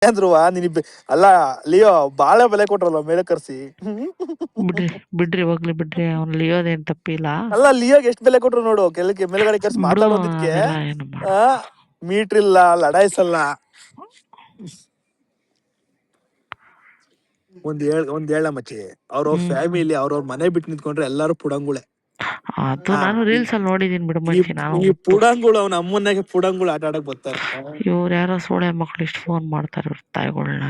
ಧ್ರುವ ಅಲ್ಲ ಲಿಯೋ ಬಾಳೆ ಬೆಲೆ ಕೊಟ್ರಲ್ಲ ಮೇಲೆ ಕರ್ಸಿ. ಬಿಡ್ರಿ ಬಿಡ್ರಿ ಹೋಗ್ಲಿ ಬಿಡ್ರಿ, ಅವ್ನು ಲಿಯೋದೇನ್ ತಪ್ಪಿಲ್ಲ. ಅಲ್ಲ ಲಿಯೋಗೆ ಎಷ್ಟು ಬೆಲೆ ಕೊಟ್ರು ನೋಡು, ಮೇಲ್ಗಡೆ ಕರ್ಸಿ ಬಿಡು, ಮಾತಾಡೋದಕ್ಕೆ. ಅದೆಲ್ಲ ಏನು ಮಾಡ. ಮೀಟ್ರ್ ಇಲ್ಲ, ಲಡಾಯಿಸಲ್ಲ. ಒಂದ್ ಹೇಳ ಮಚ್ಚಿ, ಅವ್ರವ್ರ ಫ್ಯಾಮಿಲಿ ಅವ್ರವ್ರ ಮನೆ ಬಿಟ್ಟು ನಿಂತ್ಕೊಂಡ್ರೆ ಎಲ್ಲಾರು ಪುಡಂಗುಳೆ. ಅದು ನಾನು ರೀಲ್ಸ್ ಅಲ್ಲಿ ನೋಡಿದೀನಿ ಬಿಡು ಮಚ್ಚಿ. ನಾನು ಈ ಪುಡಂಗುಳು ಅವ್ನ ಅಮ್ಮನಾಗೆ ಪುಡಂಗುಳು ಆಟ ಆಡಕ್ ಬರ್ತಾರೆ. ಇವ್ರು ಯಾರೋ ಸೋಳೆ ಮಕ್ಳು ಇಷ್ಟು ಫೋನ್ ಮಾಡ್ತಾರೆ ಇವ್ರ ತಾಯಿಗಳನ್ನ.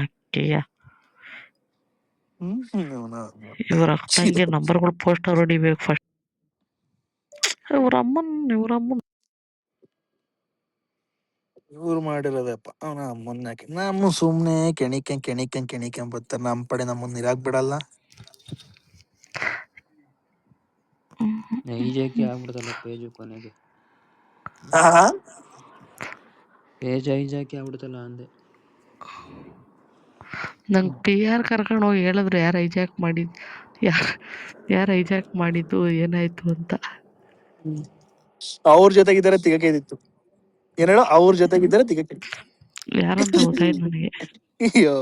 ಇವ್ರ ಅಕ್ಕಂಗೆ ನಂಬರ್ಗಳು ಪೋಸ್ಟರ್ ಹೊಡಿಬೇಕು ಫಸ್ಟ್. ಇವ್ರಮ್ಮನ್ ಇವ್ರು ಮಾಡಿರೋದಪ್ಪ ಅವನ ಅಮ್ಮನ್ನಾಕಿ. ನಮ್ಮ ಸುಮ್ನೆ ಕೆಣಿಕೆ ಬರ್ತಾರೆ. ನಮ್ಮ ಪಡೆ ನಮ್ಮನ್ನ ಇರಾಕ್ ಬಿಡಲ್ಲ. ಐಜಾಕಿ ಆಗ್ಬಿಡ್ತಲ್ಲ ಪೇಜ್ ಕೊನೆಗೆ. ಪೇಜ್ ಐಜಾಕಿ ಆಗ್ಬಿಡ್ತಲ್ಲ ಅಂದೆ. ನಂಗೆ PR ಕರ್ಕೊಂಡು ಹೋಗಿ ಹೇಳಿದ್ರು ಯಾರು ಐಜಾಕ್ ಮಾಡಿದ್ದು ಏನಾಯ್ತು ಅಂತ. ಅವ್ರ ಜೊತೆಗಿದ್ದಾರೆ ತಿಗಕ್ಕೆ ಏನೇಳೋ, ಅವ್ರ ಜೊತೆಗಿದ್ದಾರೆ ತಿಗಕ್ಕೆ. ಯಾರಂತ ಗೊತ್ತಾಯ್ತು ನನಗೆ. ಅಯ್ಯೋ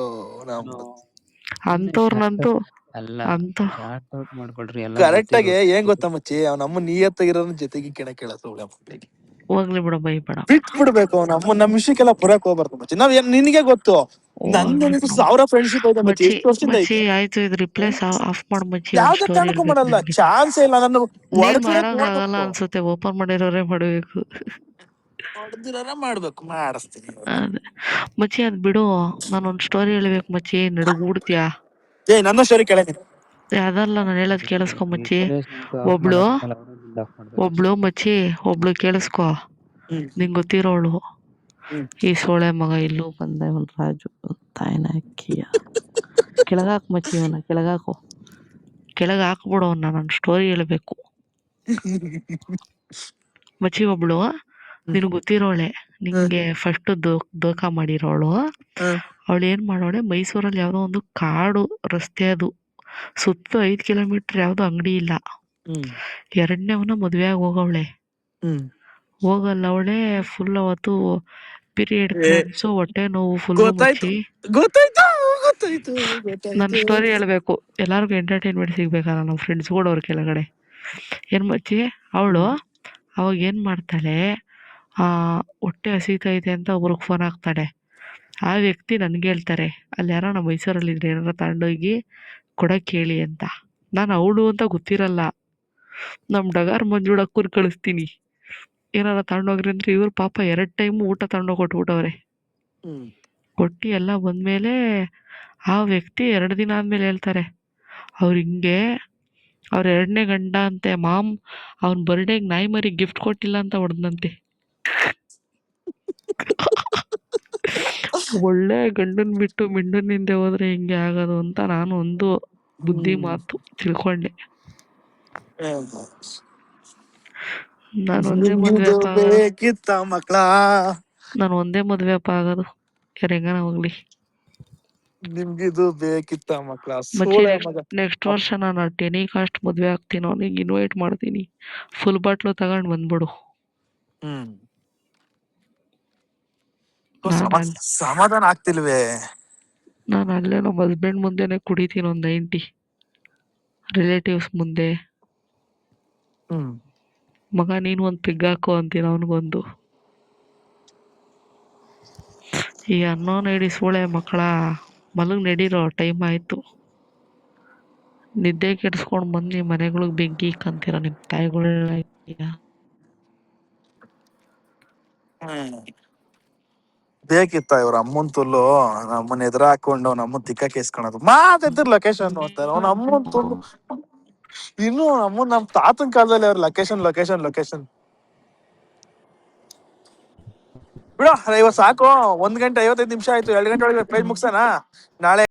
ಅಂತವ್ರನ್ನಂತೂ ಶಾರ್ಟ್ ಔಟ್ ಮಾಡ್ಕೊಳ್ರಿ ಎಲ್ಲ. ಕರೆಕ್ಟ್ ಆಗಿ ಏನ್ ಗೊತ್ತಾ ಮಚ್ಚಿ, ಅವ್ನ ಅಮ್ಮ ನಿಯತ್ತಾಗಿರೋ ಜೊತೆಗೆ ಕೇಳಸ ಹೋಗ್ಲಿ ಬಿಡ, ಬೈಬೇಡ. ಬಿಟ್ಬಿಡ್ಬೇಕು. ಅವ್ನ ಅಮ್ಮ ನಮ್ಮ ವಿಷಯಕ್ಕೆಲ್ಲ ಬರಕ್ ಹೋಗ್ಬಾರ್ದು ಮಚ್ಚಿ. ನಾವ್ ನಿನಗೆ ಗೊತ್ತು, ನಂದು 1000 ಫ್ರೆಂಡ್ಶಿಪ್ ಐತೆ ಮಚ್ಚಿ. ಎಷ್ಟು ವರ್ಷದಿಂದ ಐತೆ. ಆಯ್ತು, ಇದು ರಿಪ್ಲೇಸ್ ಆಫ್ ಮಾಡ್ ಮಚ್ಚಿ. ಯಾವ್ದೇ ಕಾರಣಕ್ಕೂ ಮಾಡಲ್ಲ, ಚಾನ್ಸೇ ಇಲ್ಲ. ನಾನು ಮಾಡಲ್ಲ ಅನ್ಸುತ್ತೆ, ಓಪನ್ ಮಾಡಿರೋರೇ ಮಾಡ್ಬೇಕು. ಮಾಡಿಸ್ತೀನಿ ಅದೇ ಮಚ್ಚಿ, ಅದ್ ಬಿಡು. ನಾನೊಂದ್ ಸ್ಟೋರಿ ಹೇಳ್ಬೇಕು ಮಚ್ಚಿ, ನಡುಗೂಡ್ತೀಯಾ? ನನ್ನ ಸ್ಟೋರಿ ಕೇಳಿದ್ದೀನಿ. ಅದಲ್ಲ ನಾನು ಹೇಳೋದ್ ಕೇಳಿಸ್ಕೊ ಮಚ್ಚಿ. ಒಬ್ಳು ಮಚ್ಚಿ, ಒಬ್ಳು ಕೇಳಿಸ್ಕೊ. ನಿಂಗ್ ಗೊತ್ತಿರೋಳು, ಈ ಸೋಳೆ ಮಗ ಇಲ್ಲೂ ಬಂದ ಇವನ್ ರಾಜು ತಾಯಿನ ಅಕ್ಕಿಯ. ಕೆಳಗಾಕು ಮಚ್ಚಿ, ಇವನ್ನ ಕೆಳಗಾಕು, ಕೆಳಗೆ ಹಾಕ್ಬಿಡು ಅವನ್ನ. ನಾನು ಸ್ಟೋರಿ ಹೇಳ್ಬೇಕು ಮಚ್ಚಿ. ಒಬ್ಳು ನಿನಗೆ ಗೊತ್ತಿರೋಳೆ, ನಿಂಗೆ ಫಸ್ಟ್ ದೋಖ ಮಾಡಿರೋಳು. ಅವಳು ಏನ್ ಮಾಡೋಳೆ, ಮೈಸೂರಲ್ಲಿ ಯಾವ್ದೋ ಒಂದು ಕಾಡು ರಸ್ತೆ, ಅದು ಸುತ್ತ 5 ಕಿಲೋಮೀಟರ್ ಯಾವ್ದು ಅಂಗಡಿ ಇಲ್ಲ. 2ನೇವನ ಮದ್ವೆ ಆಗಿ ಹೋಗವಳೆ. ಹೋಗಲ್ಲ ಅವಳೆ. ಫುಲ್ ಅವತ್ತು ಪೀರಿಯಡ್ ಕ್ರಾಂಪ್ಸು, ಹೊಟ್ಟೆ ನೋವು ಫುಲ್ ಮಚ್ಚಿ. ನನ್ನ ಸ್ಟೋರಿ ಹೇಳ್ಬೇಕು, ಎಲ್ಲಾರ್ಗು ಎಂಟರ್ಟೈನ್ಮೆಂಟ್ ಸಿಗ್ಬೇಕಲ್ಲ. ನಮ್ಮ ಫ್ರೆಂಡ್ಸ್ ಕೂಡ ಅವ್ರ ಕೆಳಗಡೆ. ಏನ್ ಮಚ್ಚಿ, ಅವಳು ಅವಾಗ ಏನ್ ಮಾಡ್ತಾಳೆ, ಹೊಟ್ಟೆ ಹಸಿತೈತೆ ಅಂತ ಒಬ್ರಿಗೆ ಫೋನ್ ಹಾಕ್ತಾಳೆ. ಆ ವ್ಯಕ್ತಿ ನನ್ಗೆ ಹೇಳ್ತಾರೆ, ಅಲ್ಲಿ ಯಾರೋ ನಮ್ಮ ಮೈಸೂರಲ್ಲಿ ಇದ್ರೆ ಏನಾರ ತಗೊಂಡೋಗಿ ಕೊಡಕ್ಕೆ ಹೇಳಿ ಅಂತ. ನಾನು ಅವಳು ಅಂತ ಗೊತ್ತಿರಲ್ಲ. ನಮ್ಮ ಡಗಾರ್ ಮಂಜುಳಕ್ಕೂರ್ ಕಳಿಸ್ತೀನಿ, ಏನಾರ ತಗೊಂಡೋಗ್ರಿ ಅಂದ್ರೆ. ಇವ್ರು ಪಾಪ 2 ಟೈಮ್ ಊಟ ತಗೊಂಡೋಗಿ ಕೊಟ್ಬಿಟ್ಟವ್ರೆ. ಕೊಟ್ಟು ಎಲ್ಲ ಬಂದ್ಮೇಲೆ ಆ ವ್ಯಕ್ತಿ 2 ದಿನ ಆದ್ಮೇಲೆ ಹೇಳ್ತಾರೆ, ಅವ್ರು ಹಿಂಗೆ ಅವ್ರ 2ನೇ ಗಂಡ ಅಂತೆ ಮಾಮ್, ಅವ್ನ ಬರ್ಡೇಗೆ ನಾಯಿ ಮರಿ ಗಿಫ್ಟ್ ಕೊಟ್ಟಿಲ್ಲ ಅಂತ ಹೊಡೆದಂತೆ. ಒಳ್ಳೆ ಗಂಡನ್ ಬಿಟ್ಟು ಮಿಂಡನ್ ಹಿಂದೆ ಹೋದ್ರೆ ಹಿಂಗೆ ಆಗೋದು ಅಂತ ನಾನು ಒಂದು ಬುದ್ಧಿ ಮಾತು ತಿಳ್ಕೊಂಡೆ. ನಾನು ಒಂದೇ ಮದ್ವೆ ಅಪ್ಪ ಆಗೋದು, ಯಾರೆಂಗನ ಹೋಗ್ಲಿ. ನಿಮ್ಗಿದು ಬೇಕಿತ್ತ ಮಕ್ಳ? ನೆಕ್ಸ್ಟ್ ವರ್ಷ ನಾನು ಟೆಲಿಕಾಸ್ಟ್ ಮದ್ವೆ ಆಗ್ತೀನಿ, ಅವನಿಗೆ ಇನ್ವೈಟ್ ಮಾಡ್ತೀನಿ. ಫುಲ್ ಬಾಟ್ಲು ತಗೊಂಡ್ ಬಂದ್ಬಿಡು. ಸಮಾಧಾನ ಆಗ್ತಿಲ್ವೇ? ನಾನು ಅಲ್ಲೇ ನಮ್ಮ ಹಸ್ಬೆಂಡ್ ಮುಂದೆನೆ ಕುಡಿತೀನಿ, ಒಂದು 90 ರಿಲೇಟಿವ್ಸ್ ಮುಂದೆ. ಮಗ ನೀನು ಒಂದು ಪಿಗ್ ಹಾಕೋ ಅಂತೀನಿ ಅವನಿಗೊಂದು. ಈ ಅನ್ನೋನ್ ಹಿಡಿ ಸೂಳೆ ಮಕ್ಕಳ, ಮಲಗ್ ನಡೀರೋ ಟೈಮ್ ಆಯ್ತು. ನಿದ್ದೆ ಕೆಡಿಸ್ಕೊಂಡು ಬಂದು ಮನೆಗಳಿಗೆ ಬೆಂಕಿ ಇಕ್ಕಂತೀರ ನಿಮ್ಮ ತಾಯಿಗಳ. ಬೇಕಿತ್ತ ಇವ್ರ ಅಮ್ಮನ್ ತುಲ್ಲು? ನಮ್ಮನ್ನ ಎದುರು ಹಾಕೊಂಡು ನಮ್ಮನ್ ತಿಕ್ಕಕ್ಕೆ ಇಸ್ಕೊಳೋದು. ಮಾತಾಡ್ತಿರ್ ಲೊಕೇಶನ್ ನೋಡ್ತಾರೆ. ಅವ್ನ ಅಮ್ಮನ್ ತುಲ್ಲು ಇನ್ನು ಅಮ್ಮನ್ ನಮ್ ತಾತನ್ ಕಾಲದಲ್ಲಿ ಅವ್ರ ಲೊಕೇಶನ್ ಬಿಡ. ಇವತ್ತು ಸಾಕು, 1 ಗಂಟೆ 55 ನಿಮಿಷ ಆಯ್ತು. 2 ಗಂಟೆ ಒಳಗೆ ಪೇಜ್ ಮುಗ್ಸೋಣ. ನಾಳೆ